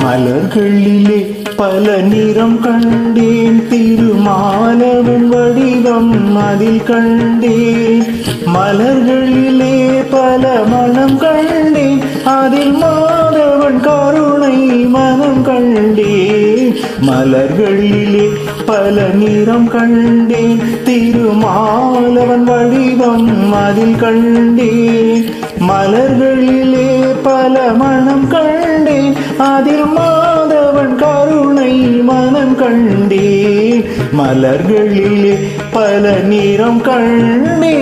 மலர்களிலே பல நிறம் கண்டேன், திருமாலவன் வடிவம் அதில் கண்டேன். மலர்களிலே பல மனம் கண்டேன், அதில் மாதவன் கருணை மனம் கண்டேன். மலர்களிலே பல நிறம் கண்டேன், திருமாலவன் வடிவம் அதில் கண்டேன். மலர்களிலே பல மனம் கண்டேன், அதில் மாதவன் கருணை மனம் கண்டேன். மலர்களிலே பல நிறம் கண்டேன்.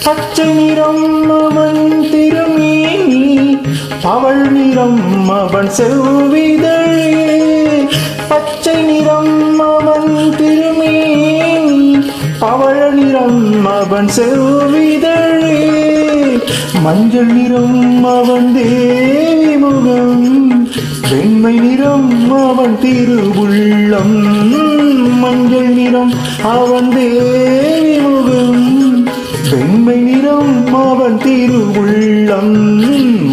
பச்சை நிறம் அவன் திருமேனி, பவள் நிறம் அவன் செவ்விதழே. பச்சை நிறம் அவன் திருமேனி, பவள் நிறம் அவன் செவ்விதழே. மஞ்சள் நிறம் அவன் தேவி முகம், வெண்மை நிறம் அவன் திருவுள்ளம். மஞ்சள் நிறம் அவன் தேவி முகம், வெண்மை நிறம் அவன் திருவுள்ளம்.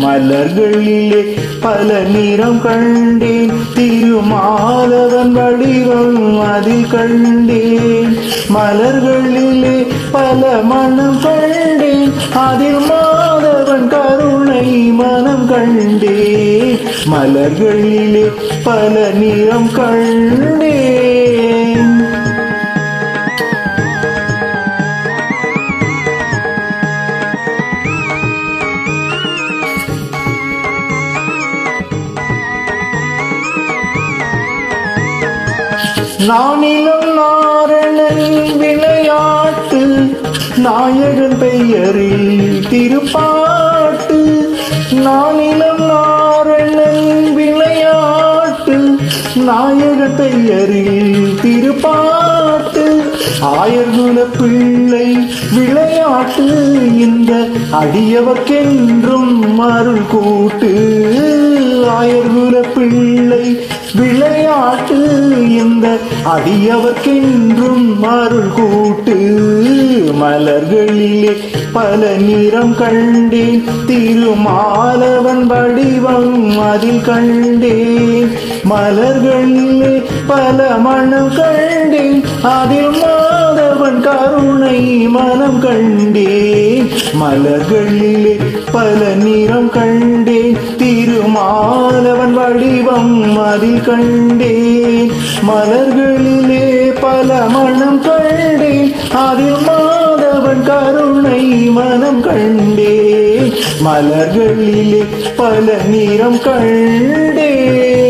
மலர்களிலே பல நிறம் கண்டேன், திருமாலவன் வடிவம் அதில் கண்டேன். மலர்களிலே பல மனம் கண்டேன், அதில் மாதவன் கருணை மனம் கண்டேன். மலர்களிலே பல நிறம் கண்டேன். நானிலம் நாரணன் விளையாட்டு, நாயகன் பெயரில் திருப்பாட்டு. நானிலம் நாரணன் விளையாட்டு, நாயகன் பெயரில் திருப்பாட்டு. ஆயர்குல பிள்ளை விளையாட்டு, இந்த அடியவர்க்கென்றும் அருள் கூட்டு. ஆயர்குல பிள்ளை விளையாட்டு, இந்த அடியவர்க்கென்றும் அருள் கூட்டு. மலர்களிலே பல நிறம் கண்டேன், திருமாலவன் வடிவம் அதில் கண்டேன். மலர்களிலே பல மனம் கண்டேன், அதில் மாதவன் கருணை மனம் கண்டேன். மலர்களிலே பல நிறம் கண்டேன், திருமாலவன் வடிவம் அதில் கண்டேன். மலர்களிலே பல மனம் கண்டேன், அதில் மாதவன் கருணை மனம் கண்டேன். மலர்களிலே பல நிறம் கண்டேன்.